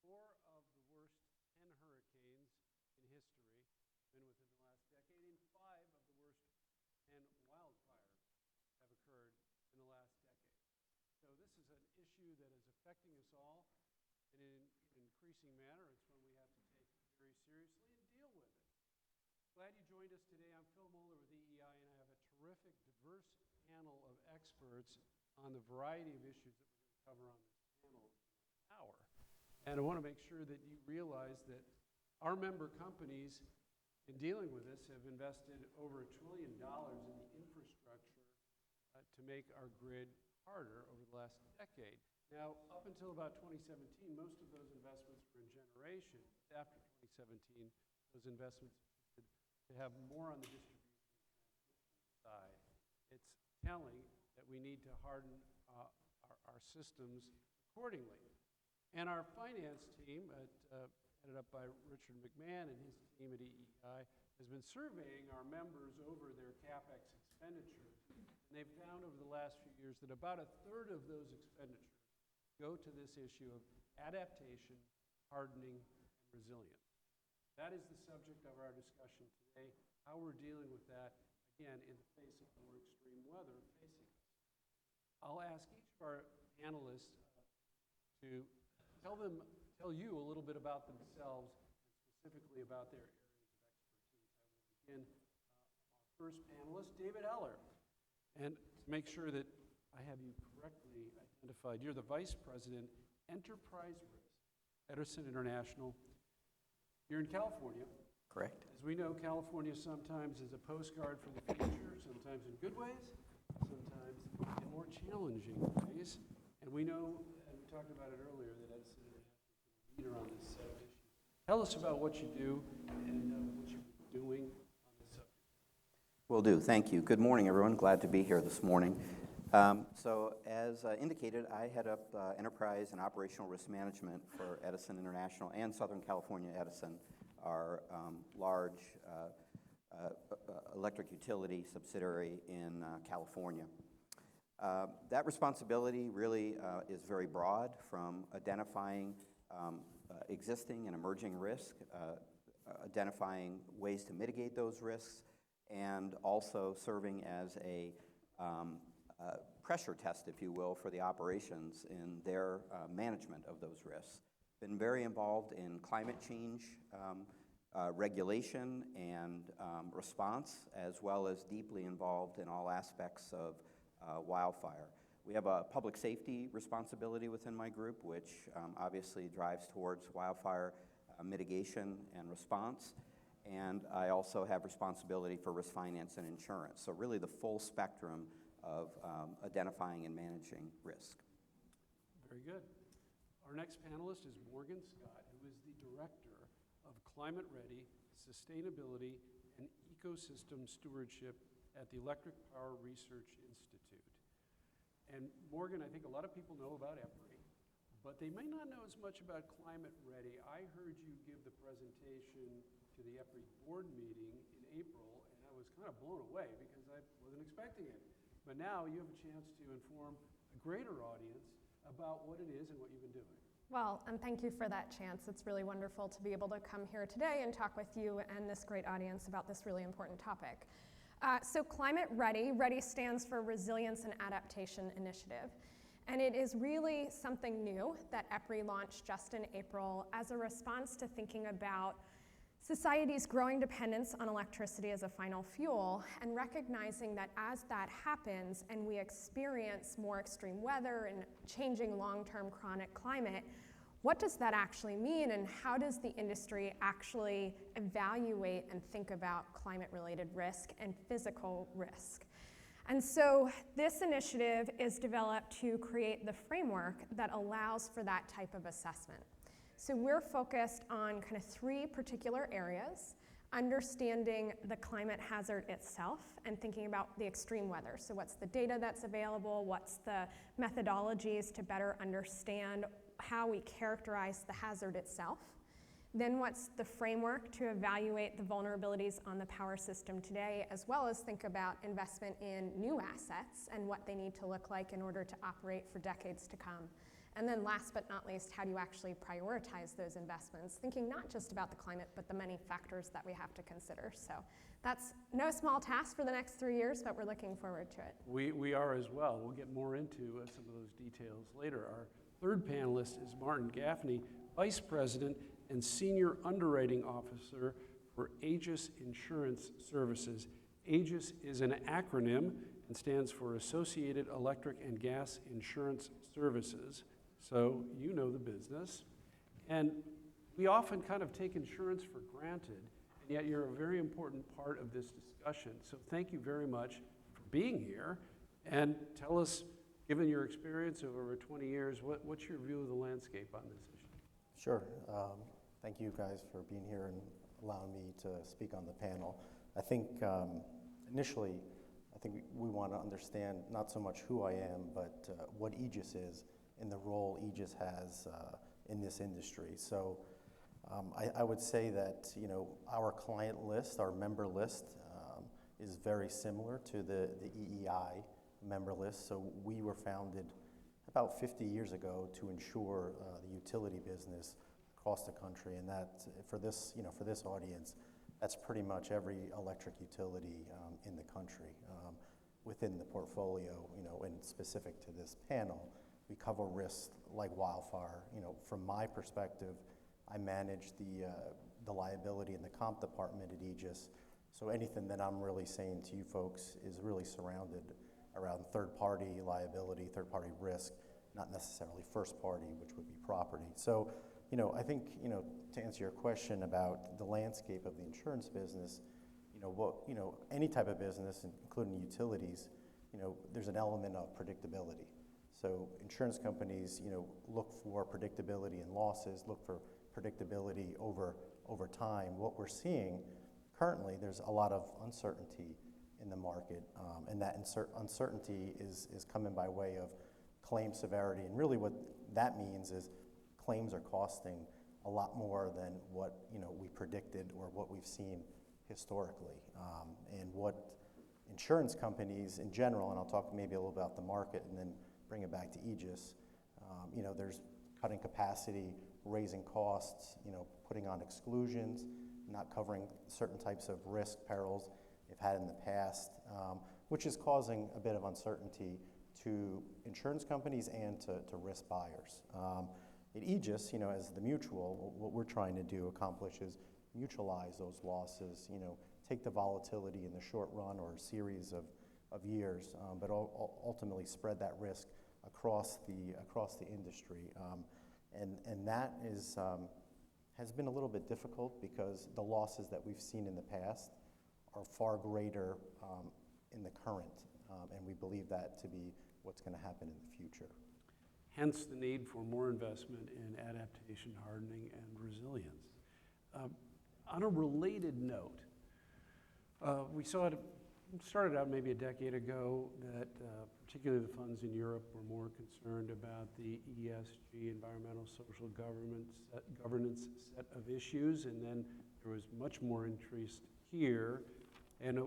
4 of the worst 10 hurricanes in history been within the last decade, and 5 of the worst 10 wildfires have occurred in the last decade. So this is an issue that is affecting us all, and in an increasing manner. It's one we have to take very seriously and deal with it. Glad you joined us today. I'm Phil Moeller with EEI, and I have a terrific, diverse panel of experts on the variety of issues that we're going to cover on this panel in the next hour. And I want to make sure that you realize that our member companies in dealing with this have invested over $1 trillion in the infrastructure to make our grid harder over the last decade. Now, up until about 2017, most of those investments were in generation. After 2017, those investments shifted to have more on the distribution and transmission side. It's telling that we need to harden our systems accordingly. And our finance team, headed up by Richard McMahon and his team at EEI, has been surveying our members over their CapEx expenditures. And they've found over the last few years that about a third of those expenditures go to this issue of adaptation, hardening, and resilience. That is the subject of our discussion today, how we're dealing with that, again, in the face of more extreme weather facing us. I'll ask each of our panelists to tell you a little bit about themselves and specifically about their areas of expertise. I will begin our first panelist, David Eller. And to make sure that I have you correctly identified, you're the Vice President, Enterprise Risk, Edison International. You're in California. Correct. As we know, California sometimes is a postcard for the future, sometimes in good ways, sometimes in more challenging ways. And we know, and we talked about it earlier, that Edison International is a leader on this set of issues. Tell us about what you do and what you're doing on this subject. Will do. Thank you. Good morning, everyone. Glad to be here this morning. So as indicated, I head up enterprise and operational risk management for Edison International and Southern California Edison, our large electric utility subsidiary in California. That responsibility really is very broad, from identifying existing and emerging risk, identifying ways to mitigate those risks, and also serving as a pressure test, if you will, for the operations in their management of those risks. Been very involved in climate change regulation and response, as well as deeply involved in all aspects of wildfire. We have a public safety responsibility within my group, which obviously drives towards wildfire mitigation and response. And I also have responsibility for risk finance and insurance. So really the full spectrum of identifying and managing risk. Very good. Our next panelist is Morgan Scott, who is the Director of Climate Ready, Sustainability, and Ecosystem Stewardship at the Electric Power Research Institute. And Morgan, I think a lot of people know about EPRI, but they may not know as much about Climate Ready. I heard you give the presentation to the EPRI board meeting in April, and I was kind of blown away because I wasn't expecting it. But now you have a chance to inform a greater audience about what it is and what you've been doing. Well, and thank you for that chance. It's really wonderful to be able to come here today and talk with you and this great audience about this really important topic. So Climate Ready, READi stands for Resilience and Adaptation Initiative. And it is really something new that EPRI launched just in April as a response to thinking about society's growing dependence on electricity as a final fuel, and recognizing that as that happens and we experience more extreme weather and changing long-term chronic climate, what does that actually mean, and how does the industry actually evaluate and think about climate-related risk and physical risk? And so this initiative is developed to create the framework that allows for that type of assessment. So we're focused on kind of 3 particular areas: understanding the climate hazard itself and thinking about the extreme weather. So what's the data that's available? What's the methodologies to better understand how we characterize the hazard itself? Then what's the framework to evaluate the vulnerabilities on the power system today, as well as think about investment in new assets and what they need to look like in order to operate for decades to come. And then last but not least, how do you actually prioritize those investments, thinking not just about the climate, but the many factors that we have to consider. So that's no small task for the next 3 years, but we're looking forward to it. We are as well. We'll get more into some of those details later. Our third panelist is Martin Gaffney, Vice President and Senior Underwriting Officer for AEGIS Insurance Services. AEGIS is an acronym and stands for Associated Electric and Gas Insurance Services. So you know the business. And we often kind of take insurance for granted, and yet you're a very important part of this discussion. So thank you very much for being here. And tell us, given your experience of over 20 years, what's your view of the landscape on this issue? Sure. Thank you guys for being here and allowing me to speak on the panel. I think initially, I think we want to understand not so much who I am, but what AEGIS is and the role AEGIS has in this industry. So I would say that, you know, our client list, our member list, is very similar to the EEI member list. So we were founded about 50 years ago to insure the utility business across the country, and that for this, you know, for this audience, that's pretty much every electric utility in the country within the portfolio, you know, and specific to this panel. We cover risks like wildfire. You know, from my perspective, I manage the liability in the comp department at AEGIS. So anything that I'm really saying to you folks is really surrounded around third-party liability, third-party risk, not necessarily first-party, which would be property. So, you know, I think, you know, to answer your question about the landscape of the insurance business, you know, any type of business, including utilities, you know, there's an element of predictability. So insurance companies, you know, look for predictability in losses, look for predictability over time. What we're seeing currently, there's a lot of uncertainty in the market, and that uncertainty is coming by way of claim severity. And really what that means is claims are costing a lot more than what, you know, we predicted or what we've seen historically. And what insurance companies in general, and I'll talk maybe a little about the market and then bring it back to AEGIS, you know, there's cutting capacity, raising costs, you know, putting on exclusions, not covering certain types of risk perils they've had in the past, which is causing a bit of uncertainty to insurance companies and to risk buyers. At AEGIS, you know, as the mutual, what we're trying to do, accomplish is mutualize those losses, you know, take the volatility in the short run or a series of years, but ultimately spread that risk across the industry. And that is, has been a little bit difficult because the losses that we've seen in the past are far greater in the current, and we believe that to be what's going to happen in the future. Hence the need for more investment in adaptation, hardening, and resilience. On a related note, we saw it started out maybe a decade ago that particularly the funds in Europe were more concerned about the ESG, environmental, social governance set of issues, and then there was much more interest here. And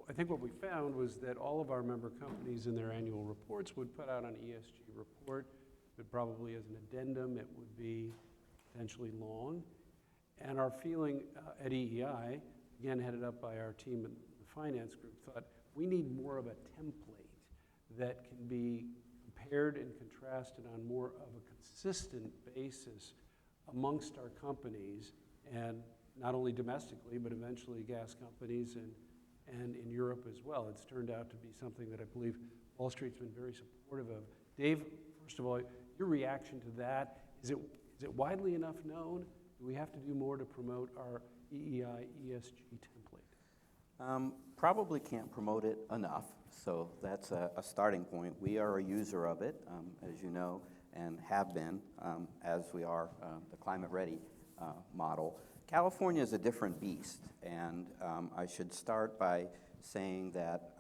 I think what we found was that all of our member companies in their annual reports would put out an ESG report, but probably as an addendum it would be potentially long. And our feeling at EEI, again headed up by our team in the finance group, thought we need more of a template that can be compared and contrasted on more of a consistent basis amongst our companies, and not only domestically, but eventually gas companies and in Europe as well. It's turned out to be something that I believe Wall Street's been very supportive of. Dave, first of all, your reaction to that, is it widely enough known? Do we have to do more to promote our EEI ESG template? Probably can't promote it enough, so that's a starting point. We are a user of it, as you know, and have been, as we are the Climate Ready model. California is a different beast, and I should start by saying that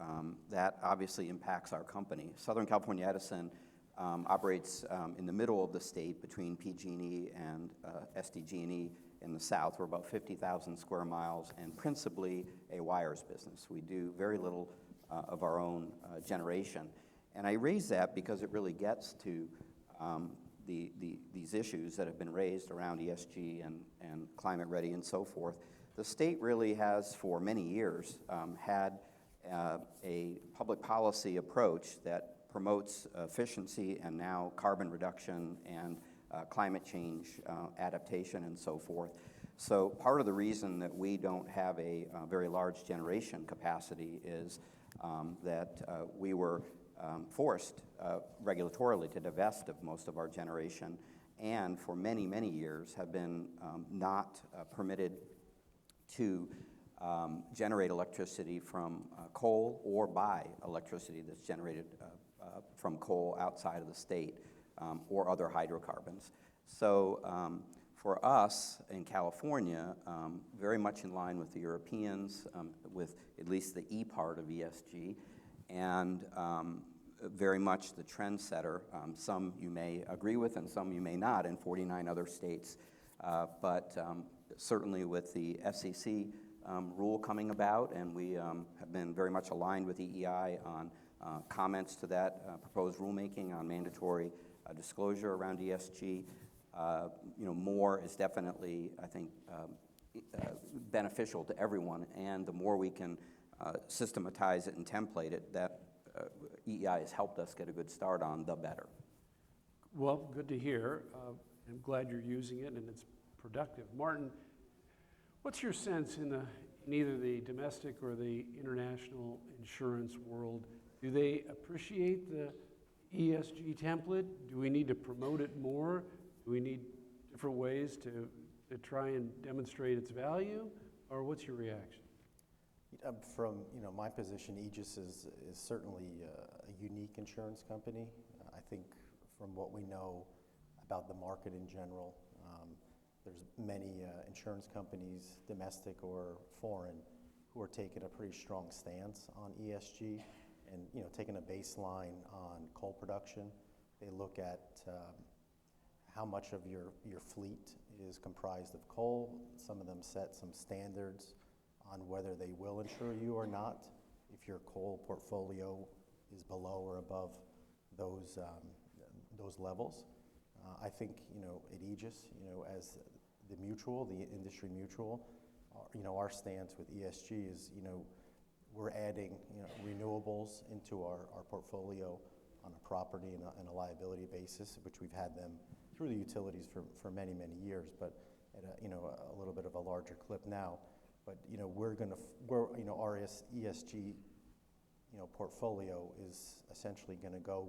that obviously impacts our company. Southern California Edison operates in the middle of the state between PG&E and SDG&E in the south. We're about 50,000 square miles and principally a wires business. We do very little of our own generation. And I raise that because it really gets to these issues that have been raised around ESG and climate ready and so forth, the state really has for many years had a public policy approach that promotes efficiency and now carbon reduction and climate change adaptation and so forth. So part of the reason that we don't have a very large generation capacity is that we were forced regulatorily to divest of most of our generation, and for many, many years have been not permitted to generate electricity from coal or buy electricity that's generated from coal outside of the state or other hydrocarbons. So for us in California, very much in line with the Europeans, with at least the E part of ESG, and very much the trendsetter. Some you may agree with and some you may not in 49 other states, but certainly with the FCC rule coming about, and we have been very much aligned with EEI on comments to that proposed rulemaking on mandatory disclosure around ESG. More is definitely, I think, beneficial to everyone, and the more we can systematize it and template it, that EEI has helped us get a good start on, the better. Well, good to hear. I'm glad you're using it and it's productive. Martin, what's your sense in either the domestic or the international insurance world? Do they appreciate the ESG template? Do we need to promote it more? Do we need different ways to try and demonstrate its value? Or what's your reaction? From my position, AEGIS is certainly a unique insurance company. I think from what we know about the market in general, there's many insurance companies, domestic or foreign, who are taking a pretty strong stance on ESG and taking a baseline on coal production. They look at how much of your fleet is comprised of coal. Some of them set some standards on whether they will insure you or not if your coal portfolio is below or above those levels. I think at AEGIS, as the mutual, the industry mutual, our stance with ESG is we're adding renewables into our portfolio on a property and a liability basis, which we've had them through the utilities for many, many years, but at a little bit of a larger clip now. But our ESG portfolio is essentially going to go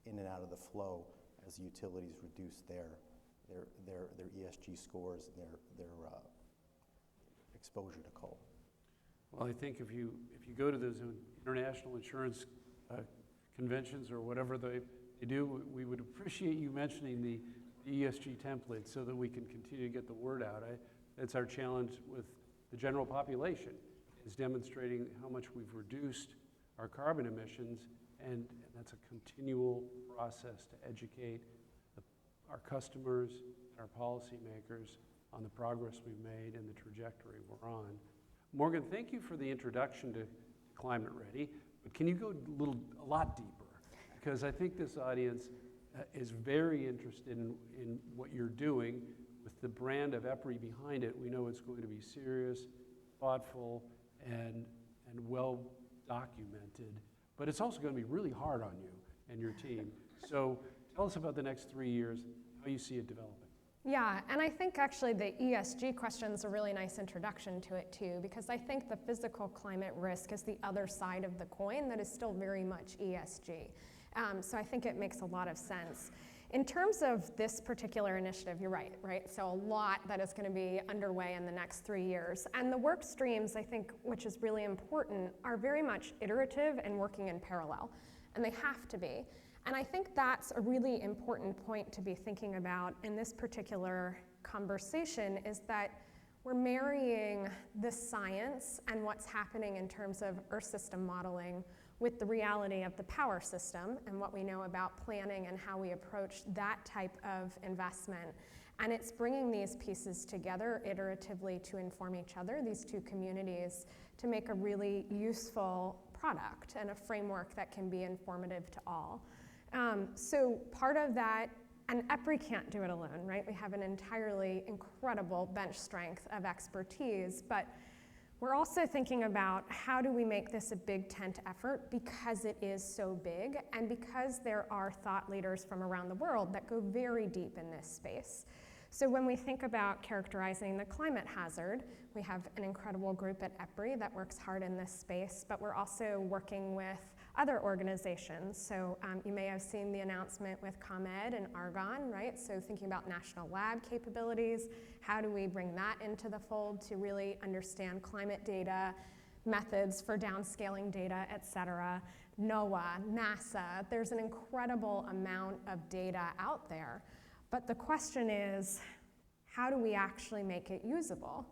in and out of the flow as utilities reduce their ESG scores and their exposure to coal. Well, I think if you go to those international insurance conventions or whatever they do, we would appreciate you mentioning the ESG template so that we can continue to get the word out. That's our challenge with the general population, is demonstrating how much we've reduced our carbon emissions, and that's a continual process to educate our customers, our policymakers on the progress we've made and the trajectory we're on. Morgan, thank you for the introduction to Climate Ready, but can you go a lot deeper? Because I think this audience is very interested in what you're doing with the brand of EPRI behind it. We know it's going to be serious, thoughtful, and well documented, but it's also going to be really hard on you and your team. So tell us about the next 3 years, how you see it developing. Yeah, and I think actually the ESG question is a really nice introduction to it too, because I think the physical climate risk is the other side of the coin that is still very much ESG. So I think it makes a lot of sense. In terms of this particular initiative, you're right? So a lot that is going to be underway in the next 3 years. And the work streams, I think, which is really important, are very much iterative and working in parallel. And they have to be. And I think that's a really important point to be thinking about in this particular conversation, is that we're marrying the science and what's happening in terms of Earth system modeling with the reality of the power system and what we know about planning and how we approach that type of investment. And it's bringing these pieces together iteratively to inform each other, these two communities, to make a really useful product and a framework that can be informative to all. So part of that And EPRI can't do it alone, right? We have an entirely incredible bench strength of expertise, but we're also thinking about how do we make this a big tent effort because it is so big and because there are thought leaders from around the world that go very deep in this space. So when we think about characterizing the climate hazard, we have an incredible group at EPRI that works hard in this space, but we're also working with other organizations. So you may have seen the announcement with ComEd and Argonne, right? So thinking about national lab capabilities, how do we bring that into the fold to really understand climate data, methods for downscaling data, et cetera. NOAA, NASA, there's an incredible amount of data out there. But the question is, how do we actually make it usable?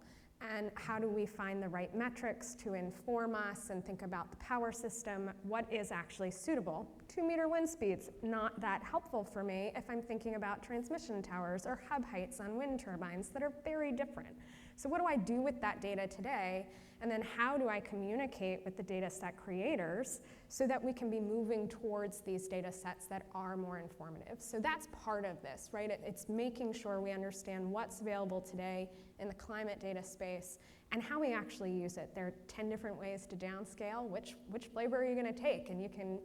And how do we find the right metrics to inform us and think about the power system? What is actually suitable? 2-meter wind speeds, not that helpful for me if I'm thinking about transmission towers or hub heights on wind turbines that are very different. So what do I do with that data today? And then how do I communicate with the data set creators so that we can be moving towards these data sets that are more informative? So that's part of this, right? It's making sure we understand what's available today in the climate data space and how we actually use it. There are 10 different ways to downscale. Which flavor are you going to take? And you can,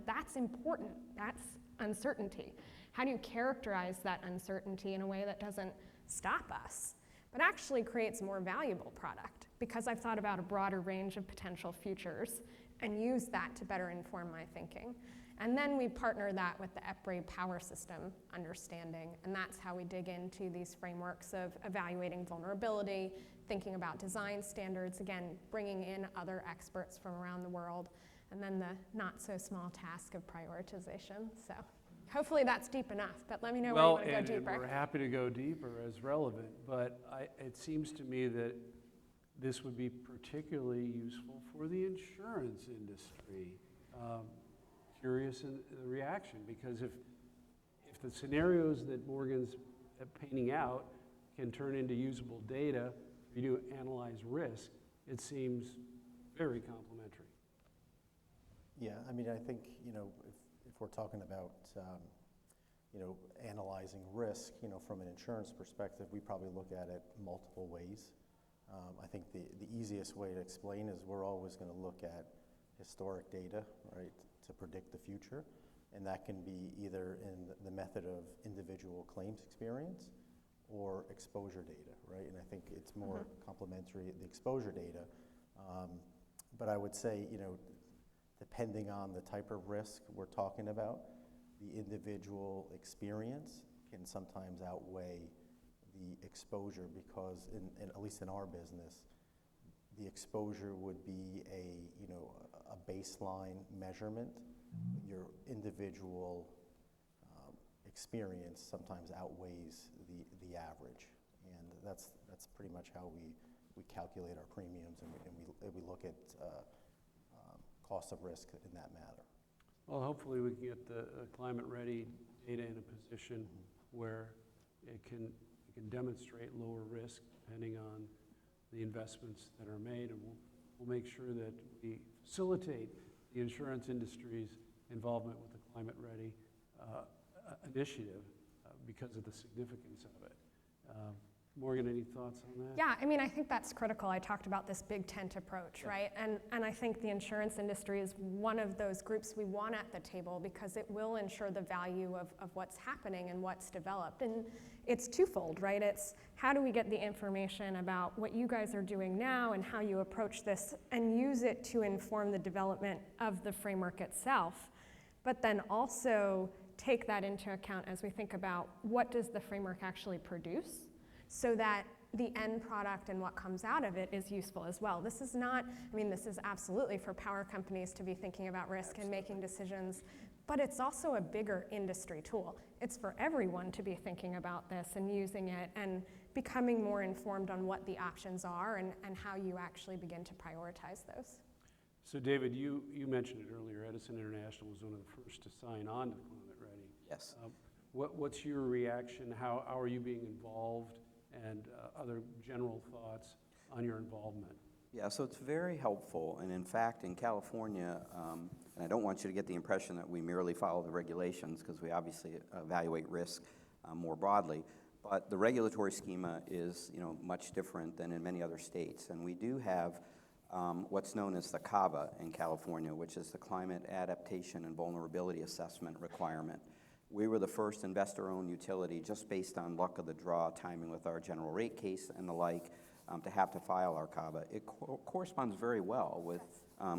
that's important. That's uncertainty. How do you characterize that uncertainty in a way that doesn't stop us, but actually creates a more valuable product? Because I've thought about a broader range of potential futures and use that to better inform my thinking. And then we partner that with the EPRI power system understanding, and that's how we dig into these frameworks of evaluating vulnerability, thinking about design standards, again, bringing in other experts from around the world, and then the not so small task of prioritization. So hopefully that's deep enough, but let me know where you want to go deeper. We're happy to go deeper as relevant, but it seems to me that this would be particularly useful for the insurance industry. Curious in the reaction, because if the scenarios that Morgan's painting out can turn into usable data for you to analyze risk, it seems very complementary. Yeah, I mean, I think, if we're talking about, analyzing risk, from an insurance perspective, we probably look at it multiple ways. I think the easiest way to explain is we're always going to look at historic data, right, to predict the future, and that can be either in the method of individual claims experience or exposure data, right? And I think it's more complementary, the exposure data. But I would say, depending on the type of risk we're talking about, the individual experience can sometimes outweigh the exposure, because at least in our business, the exposure would be a baseline measurement. Your individual experience sometimes outweighs the average, and that's pretty much how we calculate our premiums, and we look at cost of risk in that matter. Well, hopefully we can get the climate-ready data in a position where it can demonstrate lower risk depending on the investments that are made, and we'll make sure that we facilitate the insurance industry's involvement with the climate-ready initiative because of the significance of it. Morgan, any thoughts on that? Yeah, I mean, I think that's critical. I talked about this big tent approach, right? And I think the insurance industry is one of those groups we want at the table because it will ensure the value of what's happening and what's developed. And it's twofold, right? It's how do we get the information about what you guys are doing now and how you approach this and use it to inform the development of the framework itself, but then also take that into account as we think about what does the framework actually produce, so that the end product and what comes out of it is useful as well. This is not, I mean, this is absolutely for power companies to be thinking about risk and making decisions, but it's also a bigger industry tool. It's for everyone to be thinking about this and using it and becoming more informed on what the options are and how you actually begin to prioritize those. So David, you mentioned it earlier, Edison International was one of the first to sign on to Climate Ready. Yes. What's your reaction? How are you being involved? And other general thoughts on your involvement? Yeah, so it's very helpful, and in fact, in California, And I don't want you to get the impression that we merely follow the regulations, because we obviously evaluate risk more broadly. But the regulatory schema is, much different than in many other states. And we do have what's known as the CAVA in California, which is the Climate Adaptation and Vulnerability Assessment requirement. We were the first investor-owned utility, just based on luck of the draw, timing with our general rate case and the like, to have to file our CAVA. It corresponds very well with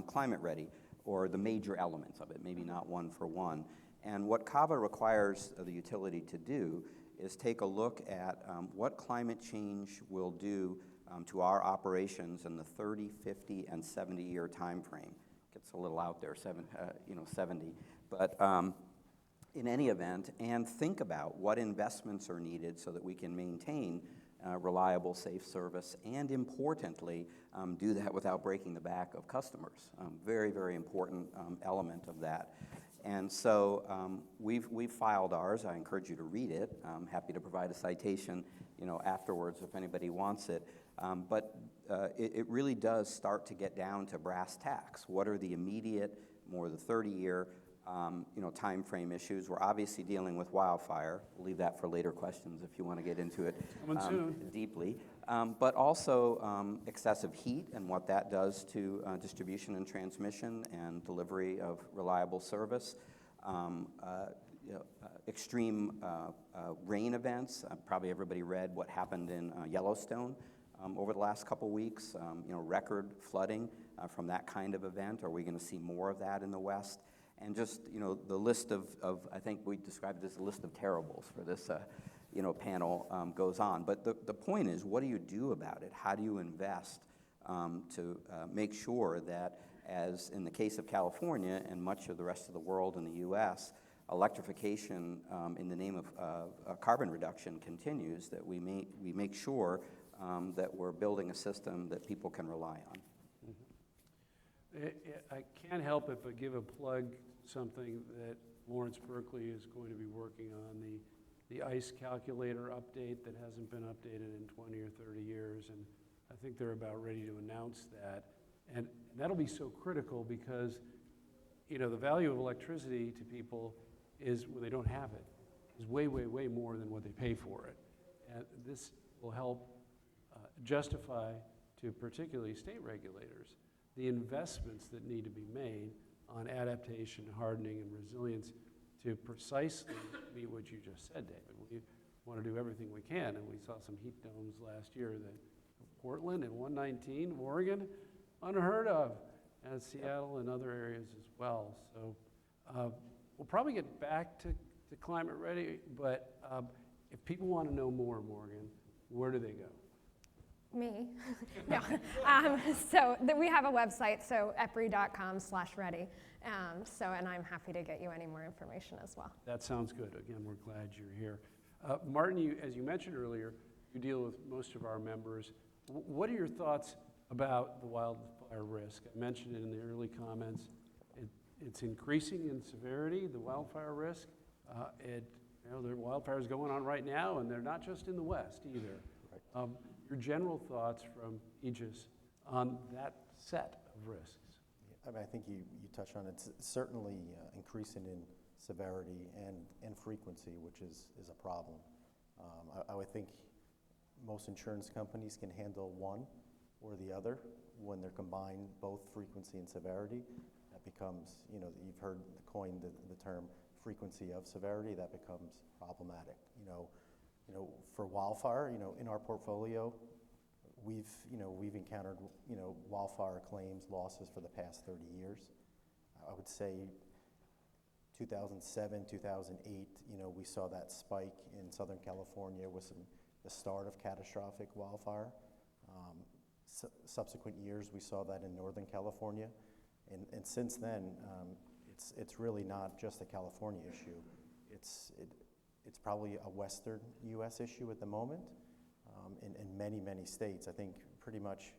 Climate READi, or the major elements of it, maybe not one for one. And what CAVA requires the utility to do is take a look at what climate change will do to our operations in the 30, 50, and 70-year time frame. Gets a little out there, 70. But in any event, and think about what investments are needed so that we can maintain reliable, safe service, and importantly, do that without breaking the back of customers. Very, very important element of that. And so we've filed ours. I encourage you to read it. I'm happy to provide a citation, afterwards if anybody wants it. But it really does start to get down to brass tacks. What are the immediate, more the 30-year, time frame issues? We're obviously dealing with wildfire. We'll leave that for later questions if you want to get into it deeply. But also excessive heat and what that does to distribution and transmission and delivery of reliable service. Extreme rain events. Probably everybody read what happened in Yellowstone over the last couple weeks. Record flooding from that kind of event. Are we going to see more of that in the West? And just, the list of I think we described it as a list of terribles for this, panel goes on. But the point is, what do you do about it? How do you invest to make sure that, as in the case of California and much of the rest of the world and the U.S., electrification in the name of carbon reduction continues, that we make sure that we're building a system that people can rely on. I can't help it but give a plug, something that Lawrence Berkeley is going to be working on, the ICE calculator update that hasn't been updated in 20 or 30 years, and I think they're about ready to announce that. And that'll be so critical because, the value of electricity to people is, when they don't have it, is way, way, way more than what they pay for it. And this will help justify to particularly state regulators the investments that need to be made on adaptation, hardening, and resilience to precisely meet what you just said, David. We want to do everything we can, and we saw some heat domes last year that Portland and 119, Oregon, unheard of, and Seattle and other areas as well. So we'll probably get back to Climate READi, but if people want to know more, Morgan, where do they go? Me? No. We have a website, so epri.com/ready. And I'm happy to get you any more information as well. That sounds good. Again, we're glad you're here. Martin, as you mentioned earlier, you deal with most of our members. What are your thoughts about the wildfire risk? I mentioned it in the early comments. It's increasing in severity, the wildfire risk. There are wildfires going on right now, and they're not just in the West either. Right. Your general thoughts from AEGIS on that set of risks? I think you touched on it. It's certainly increasing in severity and frequency, which is a problem. I would think most insurance companies can handle one or the other. When they're combined, both frequency and severity, that becomes, you've heard coined the term frequency of severity, that becomes problematic. For wildfire, in our portfolio, we've encountered, wildfire claims, losses for the past 30 years. I would say 2007, 2008, we saw that spike in Southern California with the start of catastrophic wildfire. Subsequent years, we saw that in Northern California. And since then, it's really not just a California issue. It's probably a Western U.S. issue at the moment. In many, many states, I think pretty much,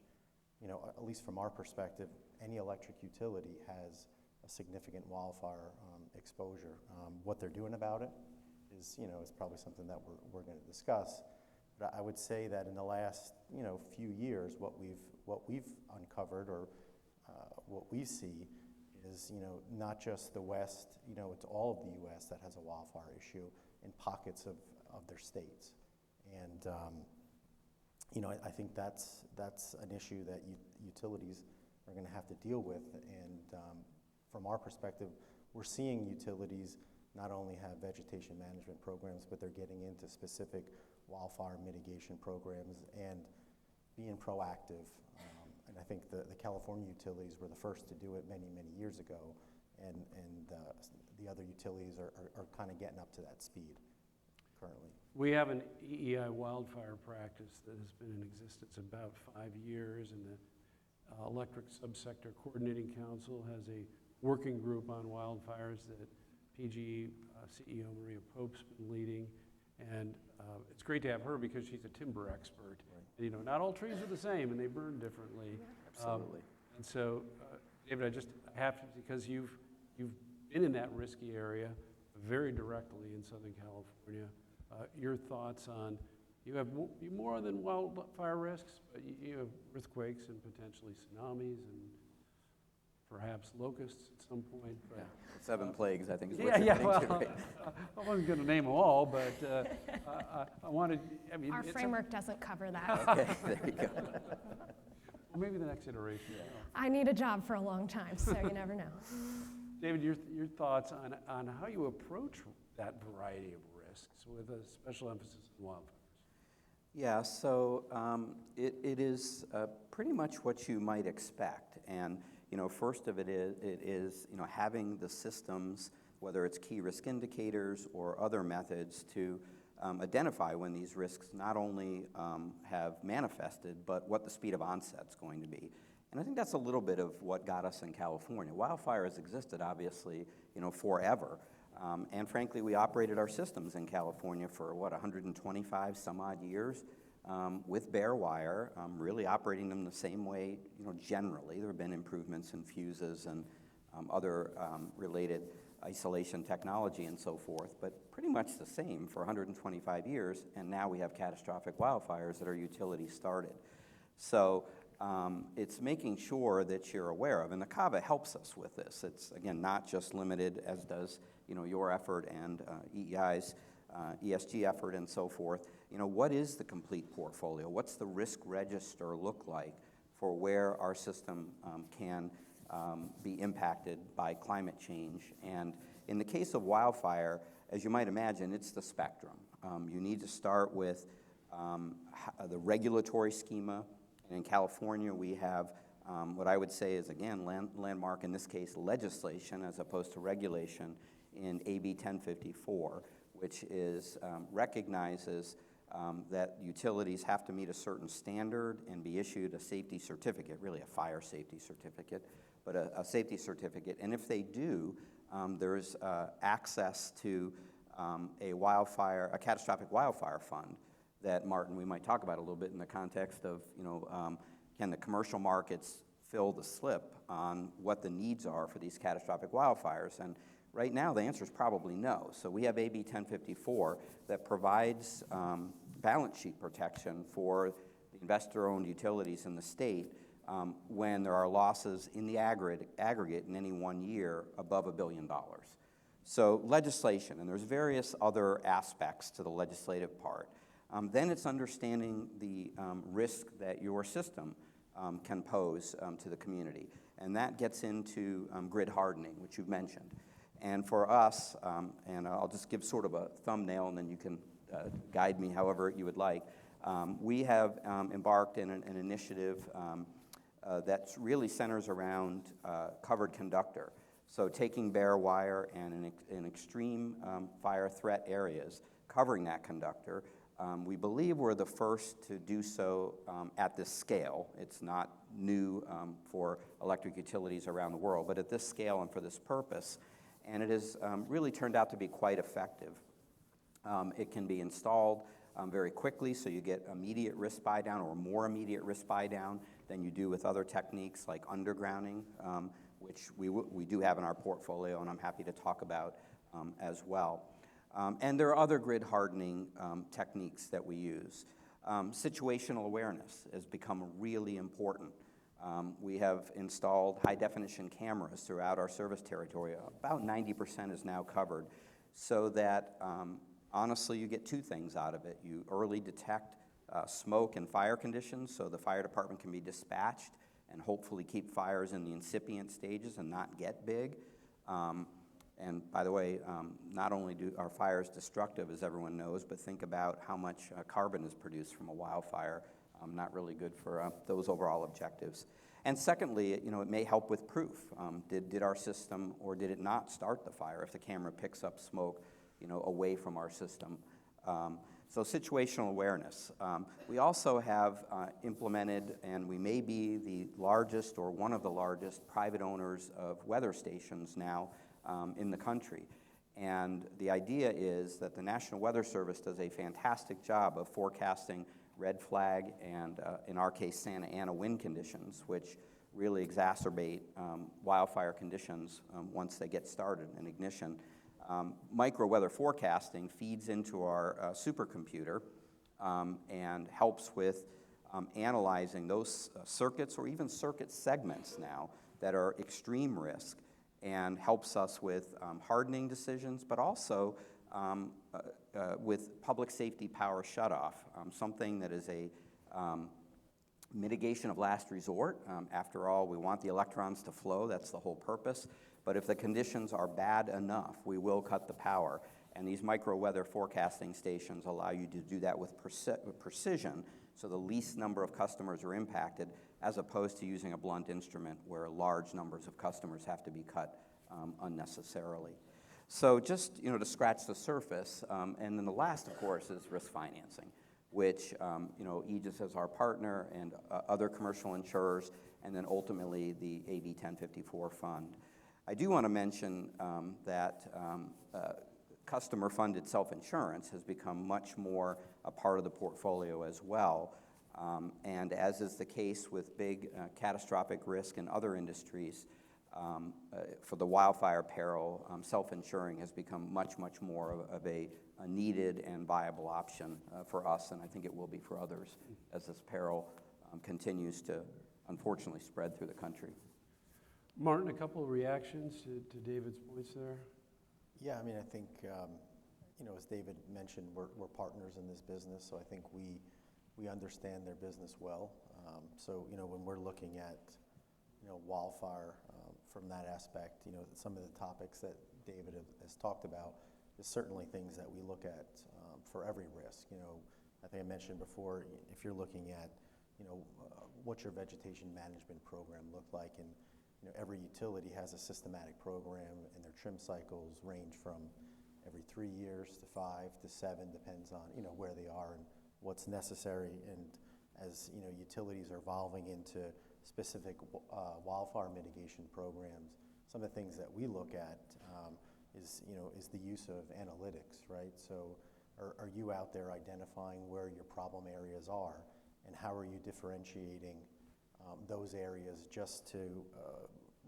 at least from our perspective, any electric utility has a significant wildfire exposure. What they're doing about it is probably something that we're going to discuss. But I would say that in the last, few years, what we've uncovered, or what we see, is, not just the West, it's all of the U.S. that has a wildfire issue in pockets of their states. And, I think that's an issue that utilities are going to have to deal with. And from our perspective, we're seeing utilities not only have vegetation management programs, but they're getting into specific wildfire mitigation programs and being proactive. And I think the California utilities were the first to do it many, many years ago, and the other utilities are kind of getting up to that speed currently. We have an EEI wildfire practice that has been in existence about 5 years, and the Electric Subsector Coordinating Council has a working group on wildfires that PGE CEO Maria Pope's been leading. And it's great to have her because she's a timber expert. Right. And, not all trees are the same, and they burn differently. Absolutely. And so, David, I have to, because you've been in that risky area very directly in Southern California. Your thoughts on, you have more than wildfire risks, but you have earthquakes and potentially tsunamis and perhaps locusts at some point. But, yeah. 7 plagues, I think, is what you're getting to, right? I wasn't going to name them all, but I wanted, our framework doesn't cover that. Okay, there you go. Well, maybe the next iteration. Yeah. I need a job for a long time, so you never know. David, your thoughts on how you approach that variety of risks with a special emphasis on wildfires? Yeah, so it is pretty much what you might expect. And first of it is having the systems, whether it's key risk indicators or other methods, to identify when these risks not only have manifested, but what the speed of onset's going to be. And I think that's a little bit of what got us in California. Wildfire has existed, obviously, forever. And frankly, we operated our systems in California for, 125 some odd years. With bare wire, really operating them the same way, generally. There have been improvements in fuses and other related isolation technology and so forth, but pretty much the same for 125 years, and now we have catastrophic wildfires that our utilities started. So it's making sure that you're aware of, and the CAVA helps us with this. It's, again, not just limited, as does your effort and EEI's ESG effort and so forth. What is the complete portfolio? What's the risk register look like for where our system can be impacted by climate change? And in the case of wildfire, as you might imagine, it's the spectrum. You need to start with the regulatory schema. And in California, we have what I would say is, again, landmark, in this case, legislation as opposed to regulation in AB 1054, which is recognizes that utilities have to meet a certain standard and be issued a safety certificate, really a fire safety certificate, but a safety certificate. And if they do, there's access to a catastrophic wildfire fund that, Martin, we might talk about a little bit in the context of, can the commercial markets fill the slip on what the needs are for these catastrophic wildfires? And right now, the answer is probably no. So we have AB 1054 that provides balance sheet protection for the investor-owned utilities in the state when there are losses in the aggregate in any one year above $1 billion. So legislation, and there's various other aspects to the legislative part. Then it's understanding the risk that your system can pose to the community. And that gets into grid hardening, which you've mentioned. And for us, and I'll just give sort of a thumbnail, and then you can guide me however you would like. We have embarked in an initiative that really centers around covered conductor. So taking bare wire and in extreme fire threat areas, covering that conductor. We believe we're the first to do so at this scale. It's not new for electric utilities around the world, but at this scale and for this purpose. And it has really turned out to be quite effective. It can be installed very quickly, so you get immediate risk buy-down or more immediate risk buy-down than you do with other techniques like undergrounding, which we do have in our portfolio, and I'm happy to talk about as well. And there are other grid hardening techniques that we use. Situational awareness has become really important. We have installed high-definition cameras throughout our service territory. About 90% is now covered, so that honestly you get two things out of it. You early detect smoke and fire conditions, so the fire department can be dispatched and hopefully keep fires in the incipient stages and not get big. And by the way, not only are fires destructive, as everyone knows, but think about how much carbon is produced from a wildfire. Not really good for those overall objectives. And secondly, it may help with proof. Did our system or did it not start the fire if the camera picks up smoke, away from our system? So situational awareness. We also have implemented, and we may be the largest or one of the largest private owners of weather stations now in the country. And the idea is that the National Weather Service does a fantastic job of forecasting red flag and, in our case, Santa Ana wind conditions, which really exacerbate wildfire conditions once they get started in ignition. Micro-weather forecasting feeds into our supercomputer and helps with analyzing those circuits or even circuit segments now that are extreme risk, and helps us with hardening decisions, but also with public safety power shutoff, something that is a mitigation of last resort. After all, we want the electrons to flow, that's the whole purpose. But if the conditions are bad enough, we will cut the power. And these micro-weather forecasting stations allow you to do that with precision, so the least number of customers are impacted, as opposed to using a blunt instrument where large numbers of customers have to be cut unnecessarily. So just to scratch the surface, and then the last, of course, is risk financing, which AEGIS as our partner and other commercial insurers, and then ultimately the AB 1054 fund. I do want to mention that customer-funded self-insurance has become much more a part of the portfolio as well. And as is the case with big catastrophic risk in other industries, for the wildfire peril, self-insuring has become much, much more of a needed and viable option for us, and I think it will be for others as this peril continues to unfortunately spread through the country. Martin, a couple of reactions to David's points there? Yeah, I think, as David mentioned, we're partners in this business, so I think we understand their business well. So, when we're looking at, wildfire from that aspect, some of the topics that David has talked about is certainly things that we look at for every risk. I think I mentioned before, if you're looking at, what's your vegetation management program look like, and every utility has a systematic program, and their trim cycles range from every 3 years to 5 to 7, depends on where they are and what's necessary. And as utilities are evolving into specific wildfire mitigation programs, some of the things that we look at is the use of analytics, right? So are you out there identifying where your problem areas are, and how are you differentiating those areas just to,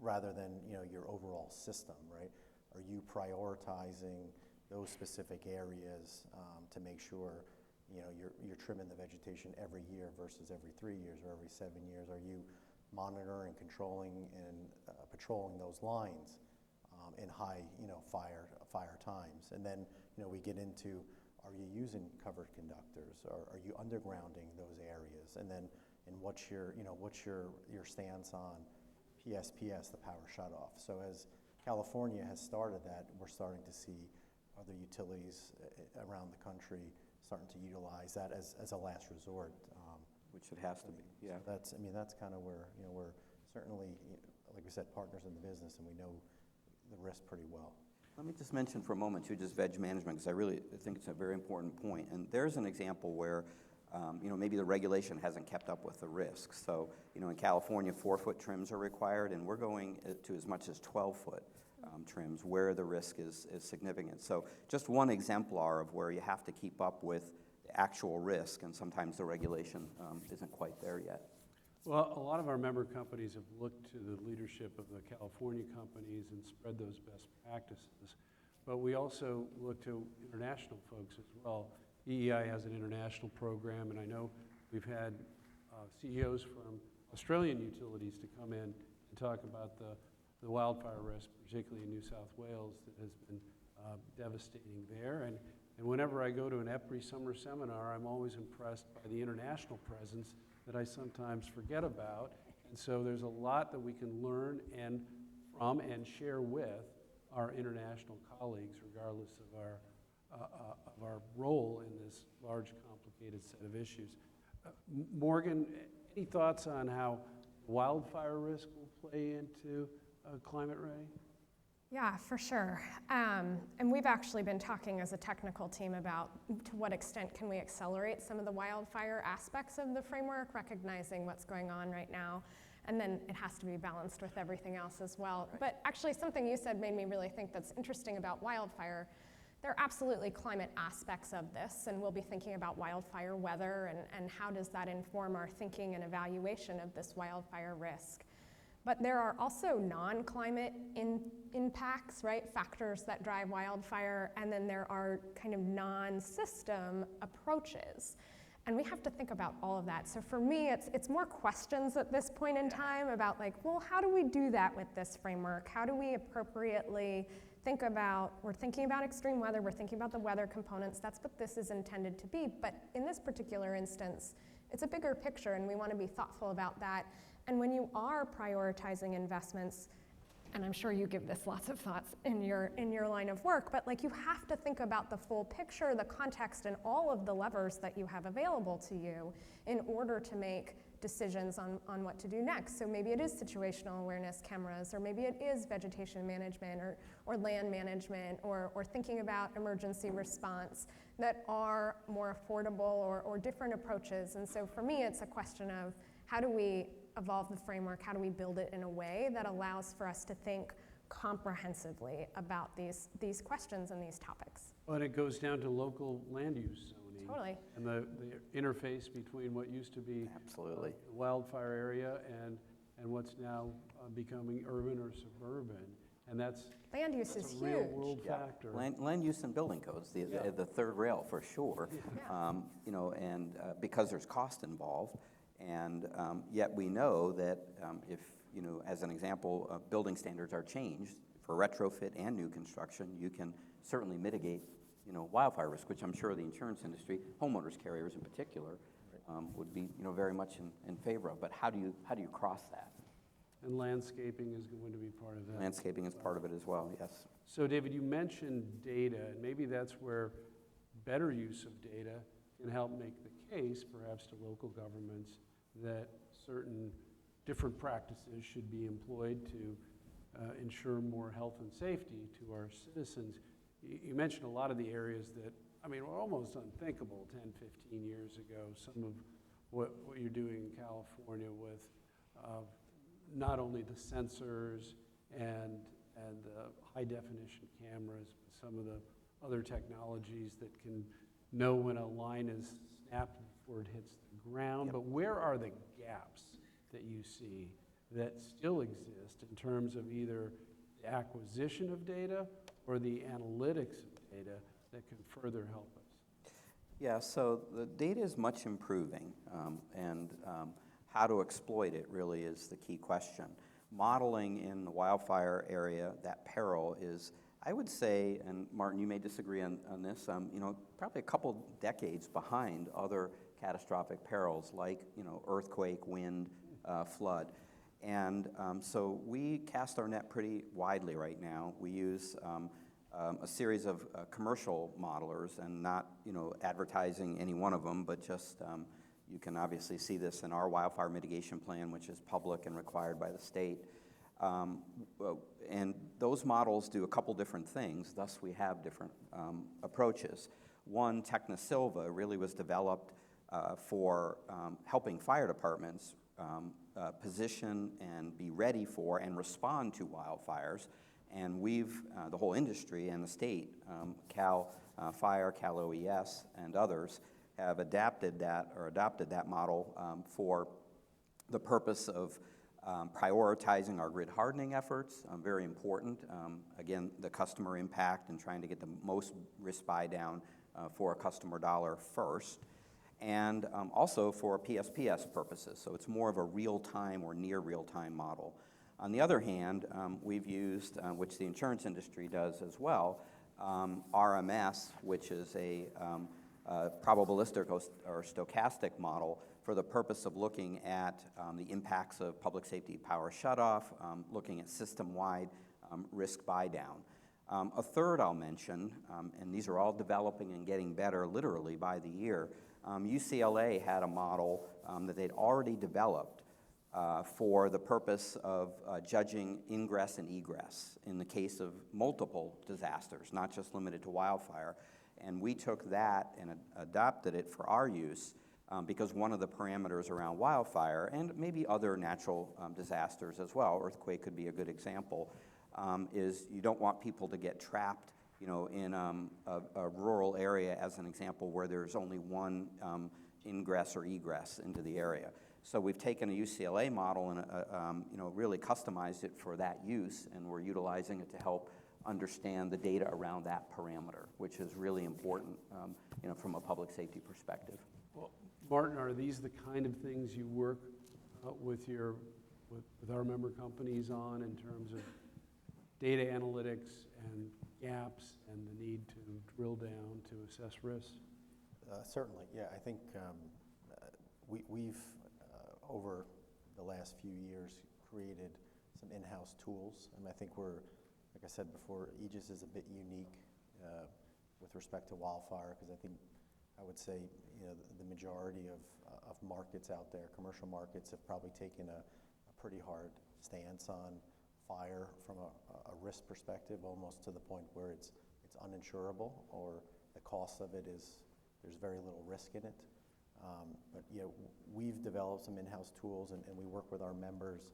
rather than your overall system, right? Are you prioritizing those specific areas to make sure you're trimming the vegetation every year versus every 3 years or every 7 years? Are you monitoring, controlling, and patrolling those lines in high fire times? And then we get into, are you using covered conductors, or are you undergrounding those areas? And then what's your stance on PSPS, the power shutoff? So as California has started that, we're starting to see other utilities around the country starting to utilize that as a last resort. Which it has to be, yeah. So that's kind of where, we're certainly, like we said, partners in the business, and we know the risk pretty well. Let me just mention for a moment, too, just veg management, because I really think it's a very important point. And there's an example where, maybe the regulation hasn't kept up with the risk. So, in California, 4-foot trims are required, and we're going to as much as 12-foot trims where the risk is significant. So just one exemplar of where you have to keep up with the actual risk, and sometimes the regulation isn't quite there yet. Well, a lot of our member companies have looked to the leadership of the California companies and spread those best practices. But we also look to international folks as well. EEI has an international program, and I know we've had CEOs from Australian utilities to come in and talk about the wildfire risk, particularly in New South Wales, that has been devastating there. And whenever I go to an EPRI summer seminar, I'm always impressed by the international presence that I sometimes forget about. And so there's a lot that we can learn from and share with our international colleagues, regardless of our role in this large, complicated set of issues. Morgan, any thoughts on how wildfire risk will play into climate ready? Yeah, for sure. And we've actually been talking as a technical team about to what extent can we accelerate some of the wildfire aspects of the framework, recognizing what's going on right now. And then it has to be balanced with everything else as well. Right. But actually something you said made me really think that's interesting about wildfire. There are absolutely climate aspects of this, and we'll be thinking about wildfire weather and how does that inform our thinking and evaluation of this wildfire risk. But there are also non-climate impacts, right? Factors that drive wildfire, and then there are kind of non-system approaches. And we have to think about all of that. So for me, it's more questions at this point in time about like, well, how do we do that with this framework? How do we appropriately think about, we're thinking about extreme weather, we're thinking about the weather components, that's what this is intended to be. But in this particular instance, it's a bigger picture and we want to be thoughtful about that. And when you are prioritizing investments, and I'm sure you give this lots of thoughts in your line of work, but like you have to think about the full picture, the context, and all of the levers that you have available to you in order to make decisions on what to do next. So maybe it is situational awareness cameras, or maybe it is vegetation management or land management, or thinking about emergency response that are more affordable or different approaches. And so for me, it's a question of how do we evolve the framework, how do we build it in a way that allows for us to think comprehensively about these questions and these topics. Well, and it goes down to local land use zoning. Totally. And the interface between what used to be Absolutely. a wildfire area and what's now becoming urban or suburban. And that's land use is a huge. real world factor. Land use and building codes, the third rail for sure. Yeah. You know, and because there's cost involved, and yet we know that if, you know, as an example, building standards are changed for retrofit and new construction, you can certainly mitigate, you know, wildfire risk, which I'm sure the insurance industry, homeowners carriers in particular, would be, you know, very much in favor of. But how do you cross that? And landscaping is going to be part of that. Landscaping is part of it as well, yes. So David, you mentioned data, and maybe that's where better use of data can help make the case, perhaps to local governments, that certain different practices should be employed to ensure more health and safety to our citizens. You mentioned a lot of the areas that, I mean, were almost unthinkable 10, 15 years ago. Some of what you're doing in California with not only the sensors and the high definition cameras, but some of the other technologies that can know when a line is snapped before it hits the ground. Yep. But where are the gaps that you see that still exist in terms of either the acquisition of data or the analytics of data that can further help us? Yeah, so the data is much improving, and how to exploit it really is the key question. Modeling in the wildfire area, that peril is, I would say, and Martin, you may disagree on this, you know, probably a couple decades behind other catastrophic perils like, you know, earthquake, wind, flood. And so we cast our net pretty widely right now. We use a series of commercial modelers, and not, you know, advertising any one of them, but just you can obviously see this in our wildfire mitigation plan, which is public and required by the state. And those models do a couple different things, thus we have different approaches. One, Technosilva, really was developed for helping fire departments position and be ready for and respond to wildfires. And we've, the whole industry and the state, Cal Fire, Cal OES, and others, have adopted that model for the purpose of prioritizing our grid hardening efforts, very important. Again, the customer impact and trying to get the most risk buy down for a customer dollar first. and also for PSPS purposes. So it's more of a real-time or near real-time model. On the other hand, we've used, which the insurance industry does as well, RMS, which is a probabilistic or stochastic model for the purpose of looking at the impacts of public safety power shutoff, looking at system-wide risk buy-down. A third I'll mention, and these are all developing and getting better literally by the year. UCLA had a model that they'd already developed for the purpose of judging ingress and egress in the case of multiple disasters, not just limited to wildfire. And we took that and adopted it for our use because one of the parameters around wildfire, and maybe other natural disasters as well, earthquake could be a good example, is you don't want people to get trapped, you know, in a rural area, as an example, where there's only one ingress or egress into the area. So we've taken a UCLA model and you know, really customized it for that use, and we're utilizing it to help understand the data around that parameter, which is really important, you know, from a public safety perspective. Well, Martin, are these the kind of things you work with our member companies on in terms of data analytics and gaps and the need to drill down to assess risk? Certainly, yeah. I think we've, over the last few years, created some in-house tools. And I think we're, like I said before, AEGIS is a bit unique with respect to wildfire, because I would say, you know, the majority of markets out there, commercial markets, have probably taken a pretty hard stance on fire from a risk perspective, almost to the point where it's uninsurable, or the cost of it is, there's very little risk in it. But you know, we've developed some in-house tools, and we work with our members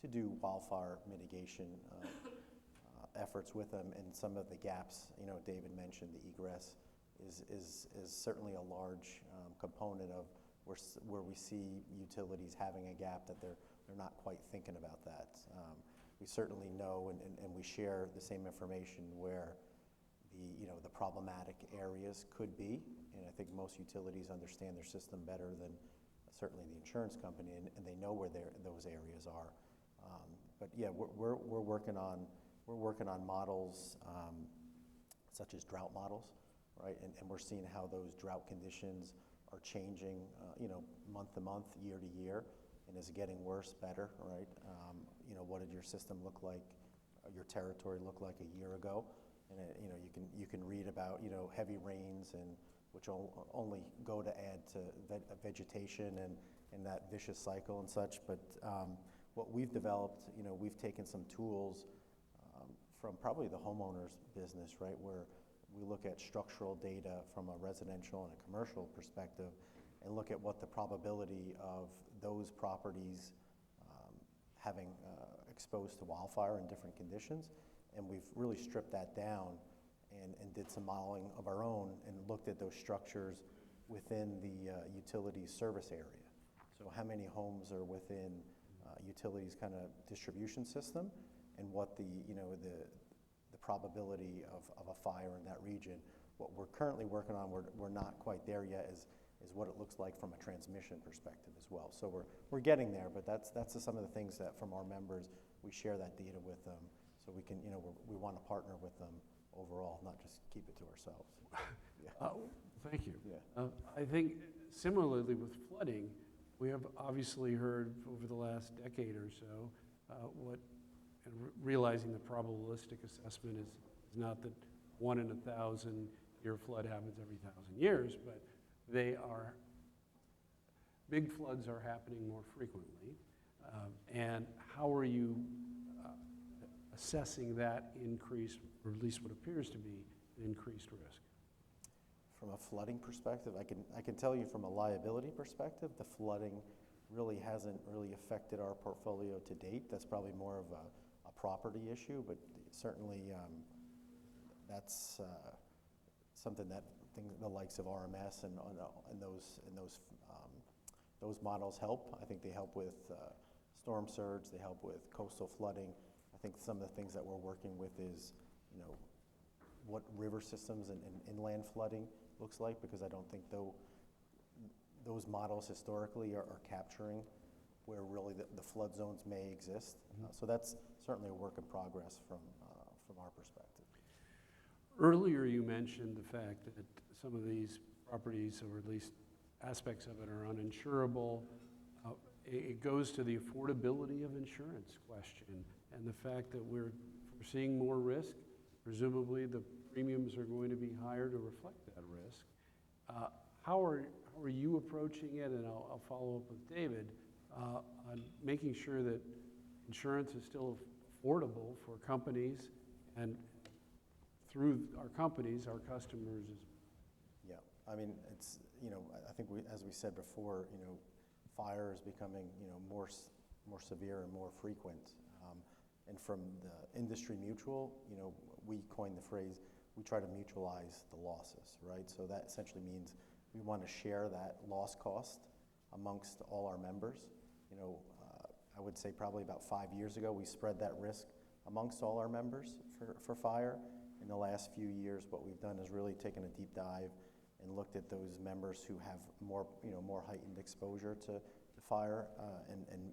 to do wildfire mitigation efforts with them. And some of the gaps, you know, David mentioned, the egress is certainly a large component of where we see utilities having a gap, that they're not quite thinking about that. We certainly know, and we share the same information where the problematic areas could be, and I think most utilities understand their system better than certainly the insurance company, and they know where those areas are. But yeah, we're working on models such as drought models, right? And we're seeing how those drought conditions are changing, month to month, year to year, and is it getting worse, better, right? What did your system look like, your territory look like a year ago? And you can read about heavy rains, and which only go to add to vegetation and that vicious cycle and such. But what we've developed, we've taken some tools from probably the homeowner's business, right, where we look at structural data from a residential and a commercial perspective, and look at what the probability of those properties having exposed to wildfire in different conditions. And we've really stripped that down and did some modeling of our own, and looked at those structures within the utilities service area. So how many homes are within utilities kind of distribution system, and what the probability of a fire in that region. What we're currently working on, we're not quite there yet, is what it looks like from a transmission perspective as well. So we're getting there, but that's some of the things that from our members, we share that data with them, so we can, we want to partner with them overall, not just keep it to ourselves. Yeah. Thank you. Yeah. I think similarly with flooding, we have obviously heard over the last decade or so realizing the probabilistic assessment is not that 1 in 1,000 year flood happens every 1,000 years, but big floods are happening more frequently. And how are you assessing that increased, or at least what appears to be an increased risk? From a flooding perspective, I can tell you from a liability perspective, the flooding really hasn't really affected our portfolio to date. That's probably more of a property issue, but certainly that's something that the likes of RMS and those models help. I think they help with storm surge. They help with coastal flooding. I think some of the things that we're working with is, what river systems and inland flooding looks like, because I don't think those models historically are capturing where really the flood zones may exist. So that's certainly a work in progress from our perspective. Earlier you mentioned the fact that some of these properties, or at least aspects of it, are uninsurable. It goes to the affordability of insurance question, and the fact that we're seeing more risk. Presumably the premiums are going to be higher to reflect that risk. How are you approaching it, and I'll follow up with David, on making sure that insurance is still affordable for companies, and through our companies, our customers is. Yeah, I mean, it's, I think as we said before, fire is becoming, more severe and more frequent. And from the industry mutual, we coined the phrase, we try to mutualize the losses, right? So that essentially means we want to share that loss cost amongst all our members. I would say probably about 5 years ago, we spread that risk amongst all our members for fire. In the last few years, what we've done is really taken a deep dive and looked at those members who have more heightened exposure to fire, and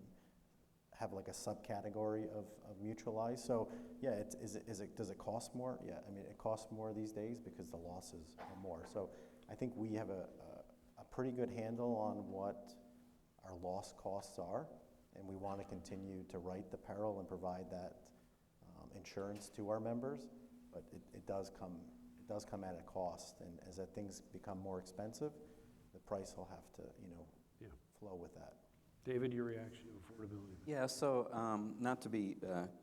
have like a subcategory of mutualized. So yeah, does it cost more? Yeah, I mean, it costs more these days because the losses are more. So I think we have a pretty good handle on what our loss costs are, and we want to continue to write the peril and provide that insurance to our members. But it does come at a cost, and as that things become more expensive, the price will have to flow with that. David, your reaction to affordability? Yeah, so not to be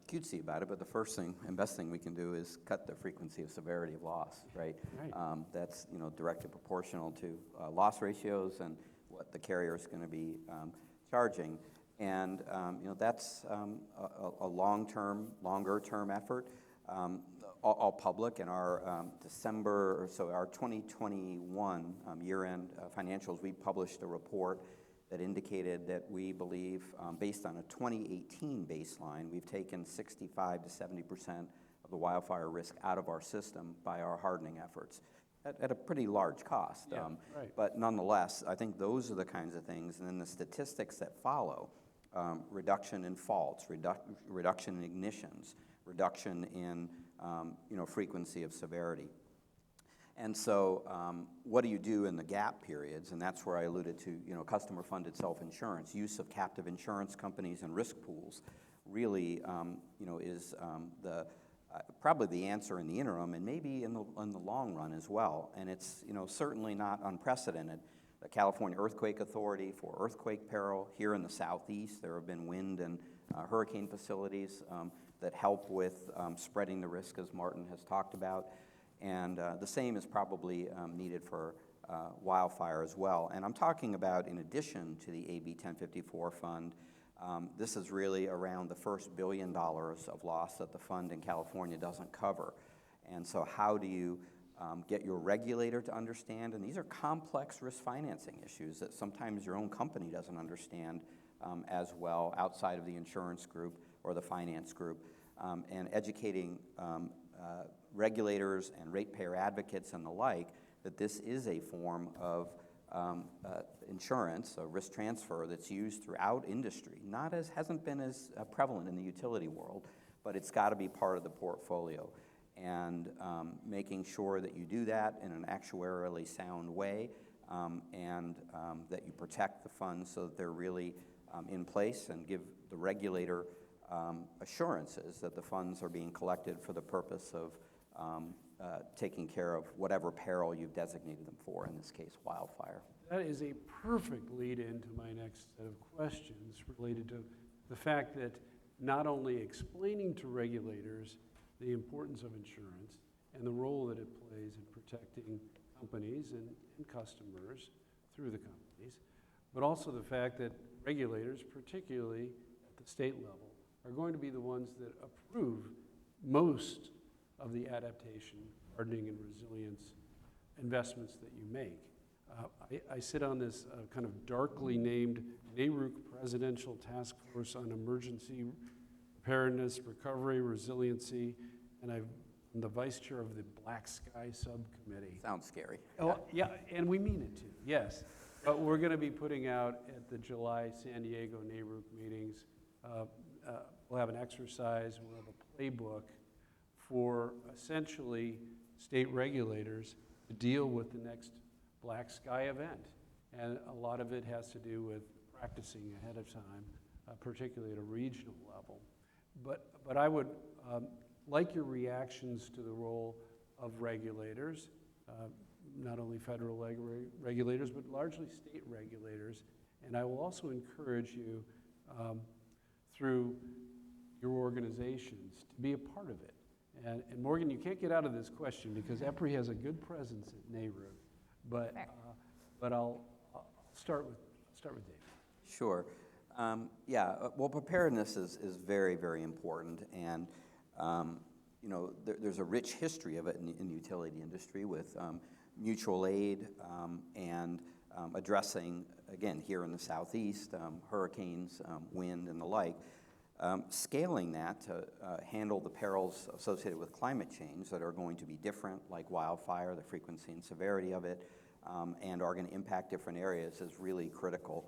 cutesy about it, but the first thing and best thing we can do is cut the frequency of severity of loss, right? Right. That's directly proportional to loss ratios and what the carrier is going to be charging. And that's a longer term effort. All public. In our December, so our 2021 year-end financials, we published a report that indicated that we believe, based on a 2018 baseline, we've taken 65 to 70% of the wildfire risk out of our system by our hardening efforts at a pretty large cost. Yeah, right. But nonetheless, I think those are the kinds of things, and then the statistics that follow, reduction in faults, reduction in ignitions, reduction in frequency of severity. And so what do you do in the gap periods? And that's where I alluded to, customer-funded self-insurance. Use of captive insurance companies and risk pools really, is probably the answer in the interim, and maybe in the long run as well. And it's, certainly not unprecedented. The California Earthquake Authority for earthquake peril. Here in the southeast, there have been wind and hurricane facilities that help with spreading the risk, as Martin has talked about. And the same is probably needed for wildfire as well. And I'm talking about, in addition to the AB 1054 fund, this is really around the first $1 billion of loss that the fund in California doesn't cover. And so how do you get your regulator to understand? And these are complex risk financing issues that sometimes your own company doesn't understand as well outside of the insurance group or the finance group. And educating regulators and ratepayer advocates and the like that this is a form of insurance, a risk transfer that's used throughout industry. Hasn't been as prevalent in the utility world, but it's got to be part of the portfolio. And making sure that you do that in an actuarially sound way, and that you protect the funds so that they're really in place, and give the regulator assurances that the funds are being collected for the purpose of taking care of whatever peril you've designated them for, in this case, wildfire. That is a perfect lead into my next set of questions related to the fact that not only explaining to regulators the importance of insurance and the role that it plays in protecting companies and customers through the companies, but also the fact that regulators, particularly at the state level, are going to be the ones that approve most of the adaptation, hardening, and resilience investments that you make. I sit on this kind of darkly named NARUC Presidential Task Force on Emergency Preparedness, Recovery, Resiliency, and I'm the vice chair of the Black Sky Subcommittee. Sounds scary. Oh, yeah, and we mean it too, yes. But we're going to be putting out at the July San Diego NARUC meetings, we'll have an exercise, we'll have a playbook for essentially state regulators to deal with the next black sky event. And a lot of it has to do with practicing ahead of time, particularly at a regional level. But I would like your reactions to the role of regulators, not only federal regulators, but largely state regulators. And I will also encourage you, through your organizations, to be a part of it. And Morgan, you can't get out of this question because EPRI has a good presence at NARUC, but I'll start with Dave. Sure. Well, preparedness is very, very important, and there's a rich history of it in the utility industry with mutual aid and addressing, again, here in the Southeast, hurricanes, wind, and the like. Scaling that to handle the perils associated with climate change that are going to be different, like wildfire, the frequency and severity of it, and are going to impact different areas is really critical.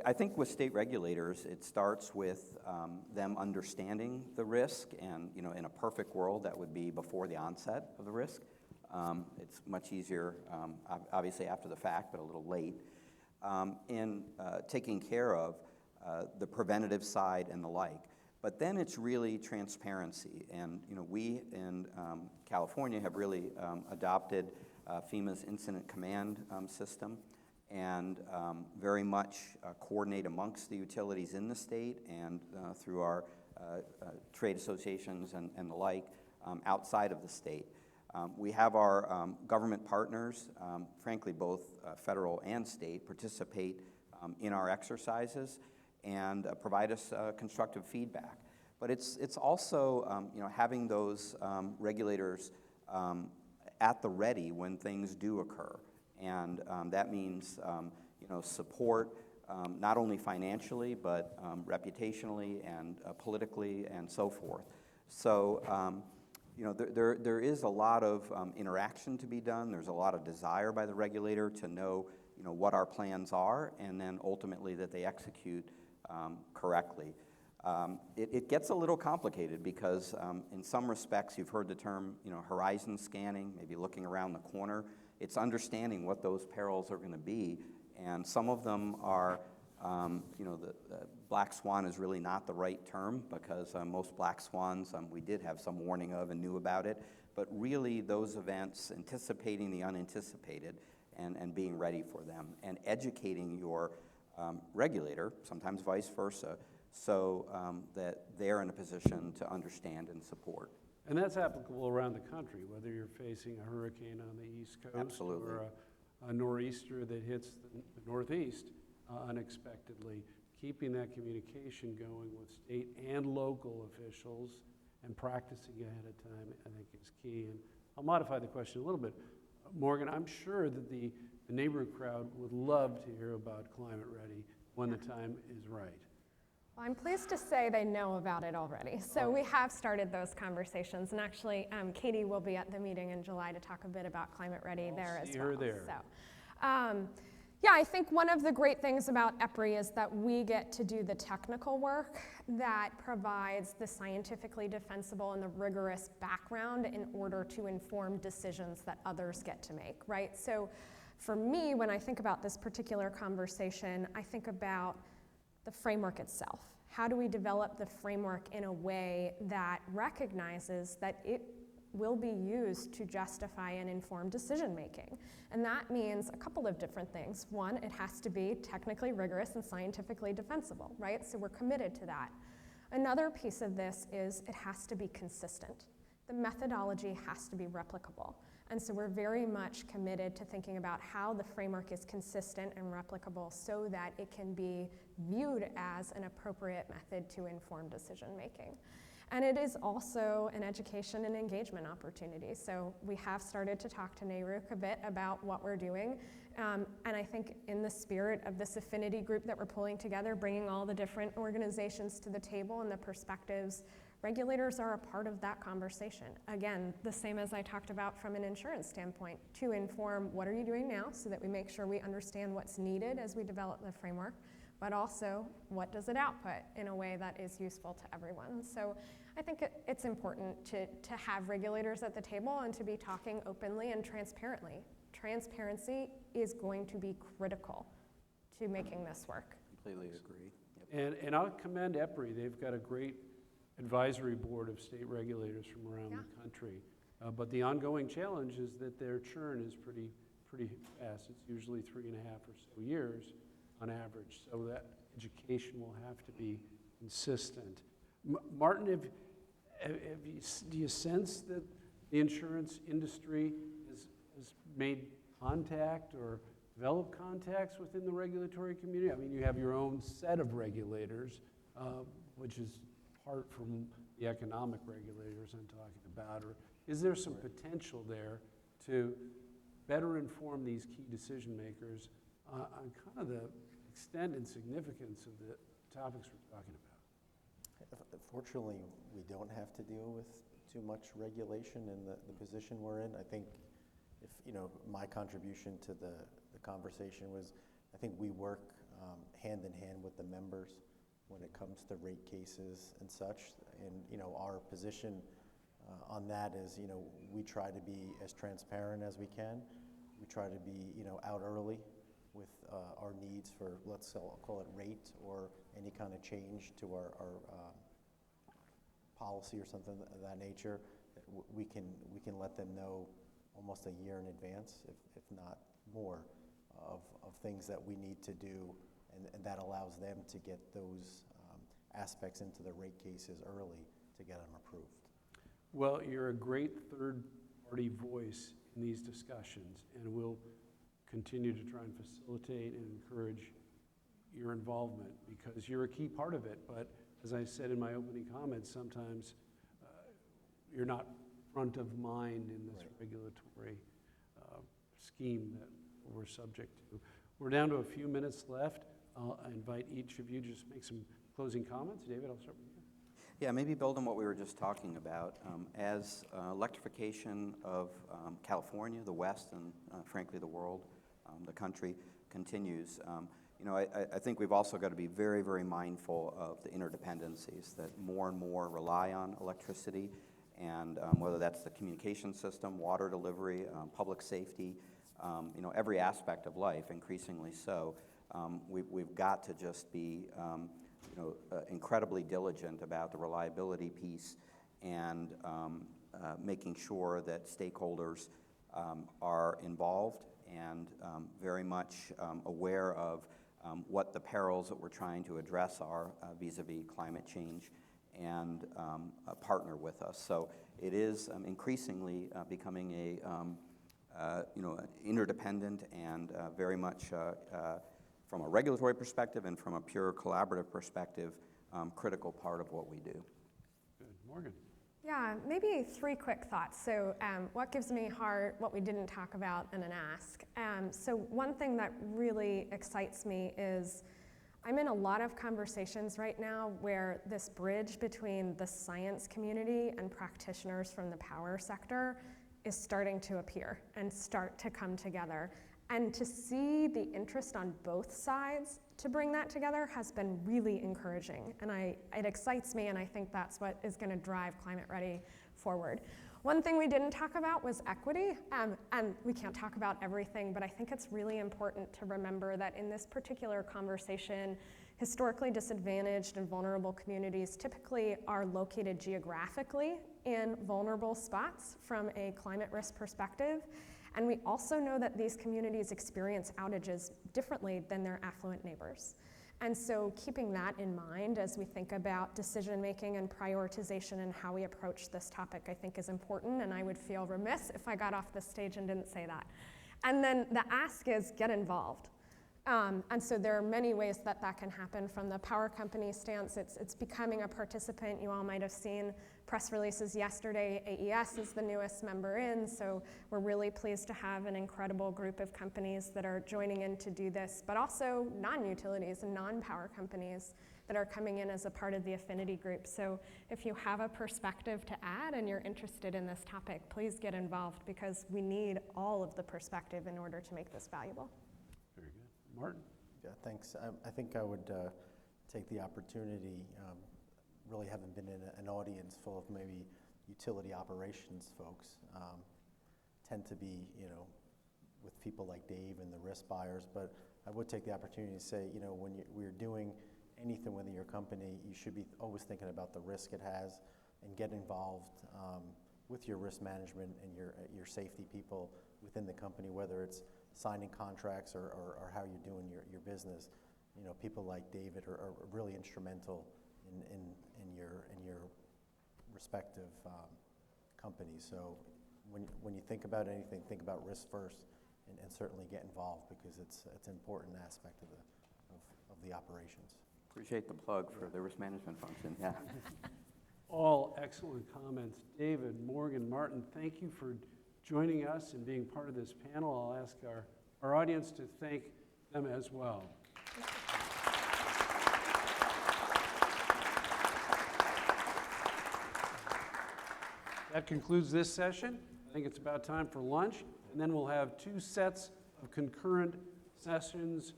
I think with state regulators, it starts with them understanding the risk, and in a perfect world, that would be before the onset of the risk. It's much easier, obviously after the fact, but a little late, in taking care of the preventative side and the like. But then it's really transparency, and we in California have really adopted FEMA's incident command system, and very much coordinate amongst the utilities in the state and through our trade associations and the like outside of the state. We have our government partners, frankly both federal and state, participate in our exercises and provide us constructive feedback. But it's also having those regulators at the ready when things do occur. And that means support not only financially but reputationally and politically and so forth. So there is a lot of interaction to be done. There's a lot of desire by the regulator to know what our plans are, and then ultimately that they execute correctly. It gets a little complicated because in some respects you've heard the term horizon scanning, maybe looking around the corner. It's understanding what those perils are going to be, and some of them are, the black swan is really not the right term because most black swans we did have some warning of and knew about it, but really those events, anticipating the unanticipated and being ready for them, and educating your regulator, sometimes vice versa, so that they're in a position to understand and support. And that's applicable around the country, whether you're facing a hurricane on the East Coast. Absolutely. Or a nor'easter that hits the Northeast unexpectedly. Keeping that communication going with state and local officials and practicing ahead of time, I think, is key. And I'll modify the question a little bit. Morgan, I'm sure that the neighborhood crowd would love to hear about Climate READi when the time is right. Well, I'm pleased to say they know about it already. So we have started those conversations, and actually Katie will be at the meeting in July to talk a bit about Climate READi there as well. See her there. So, yeah, I think one of the great things about EPRI is that we get to do the technical work that provides the scientifically defensible and the rigorous background in order to inform decisions that others get to make, right? So for me, when I think about this particular conversation, I think about the framework itself. How do we develop the framework in a way that recognizes that it will be used to justify and inform decision making? And that means a couple of different things. One, it has to be technically rigorous and scientifically defensible, right? So we're committed to that. Another piece of this is it has to be consistent. The methodology has to be replicable. And so we're very much committed to thinking about how the framework is consistent and replicable so that it can be viewed as an appropriate method to inform decision making. And it is also an education and engagement opportunity. So we have started to talk to NARUC a bit about what we're doing. And I think in the spirit of this affinity group that we're pulling together, bringing all the different organizations to the table and the perspectives Regulators are a part of that conversation. Again, the same as I talked about from an insurance standpoint, to inform what are you doing now so that we make sure we understand what's needed as we develop the framework, but also what does it output in a way that is useful to everyone. So I think it's important to have regulators at the table and to be talking openly and transparently. Transparency is going to be critical to making this work. Completely agree. Yep. And I'll commend EPRI. They've got a great advisory board of state regulators from around the country. But the ongoing challenge is that their churn is pretty fast. It's usually 3.5 or so years on average. So that education will have to be consistent. Martin, do you sense that the insurance industry has made contact or developed contacts within the regulatory community? I mean, you have your own set of regulators, which is apart from the economic regulators I'm talking about, or is there some potential there to better inform these key decision makers on kind of the extent and significance of the topics we're talking about? Fortunately, we don't have to deal with too much regulation in the position we're in. I think if, my contribution to the conversation was, I think we work hand in hand with the members when it comes to rate cases and such. And, our position on that is, we try to be as transparent as we can. We try to be, out early with our needs for, let's call it rate or any kind of change to our policy or something of that nature. We can let them know almost a year in advance, if not more, of things that we need to do, and that allows them to get those aspects into the rate cases early to get them approved. Well, you're a great third-party voice in these discussions, and we'll continue to try and facilitate and encourage your involvement because you're a key part of it. But as I said in my opening comments, sometimes you're not front of mind in this regulatory scheme that we're subject to. We're down to a few minutes left. I'll invite each of you to just make some closing comments. David, I'll start with you. Yeah, maybe build on what we were just talking about. As electrification of California, the West, and frankly the world, the country continues, I think we've also got to be very, very mindful of the interdependencies that more and more rely on electricity, and whether that's the communication system, water delivery, public safety, every aspect of life, increasingly so. We've got to just be incredibly diligent about the reliability piece and making sure that stakeholders are involved and very much aware of what the perils that we're trying to address are vis-a-vis climate change and partner with us. So it is increasingly becoming interdependent and very much from a regulatory perspective and from a pure collaborative perspective, critical part of what we do. Good. Morgan. Yeah, maybe 3 quick thoughts. So what gives me heart, what we didn't talk about, and an ask. So one thing that really excites me is I'm in a lot of conversations right now where this bridge between the science community and practitioners from the power sector is starting to appear and start to come together. And to see the interest on both sides to bring that together has been really encouraging. And it excites me, and I think that's what is going to drive Climate Ready forward. One thing we didn't talk about was equity, and we can't talk about everything, but I think it's really important to remember that in this particular conversation, historically disadvantaged and vulnerable communities typically are located geographically in vulnerable spots from a climate risk perspective. And we also know that these communities experience outages differently than their affluent neighbors. And so keeping that in mind as we think about decision making and prioritization and how we approach this topic, I think is important, and I would feel remiss if I got off the stage and didn't say that. And then the ask is get involved. And so there are many ways that that can happen. From the power company stance, it's becoming a participant. You all might have seen press releases yesterday. AES is the newest member in, so we're really pleased to have an incredible group of companies that are joining in to do this, but also non-utilities and non-power companies that are coming in as a part of the affinity group. So if you have a perspective to add and you're interested in this topic, please get involved, because we need all of the perspective in order to make this valuable. Very good. Martin? Yeah, thanks. I think I would take the opportunity, really haven't been in an audience full of maybe utility operations folks, tend to be, with people like Dave and the risk buyers, but I would take the opportunity to say, when we're doing anything within your company, you should be always thinking about the risk it has and get involved with your risk management and your safety people within the company, whether it's signing contracts or how you're doing your business. People like David are really instrumental in your respective companies. So when you think about anything, think about risk first, and certainly get involved, because it's an important aspect of the operations. Appreciate the plug for the risk management function, yeah. All excellent comments. David, Morgan, Martin, thank you for joining us and being part of this panel. I'll ask our audience to thank them as well. That concludes this session. I think it's about time for lunch, and then we'll have 2 sets of concurrent sessions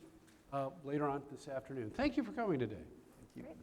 later on this afternoon. Thank you for coming today. Thank you. Great.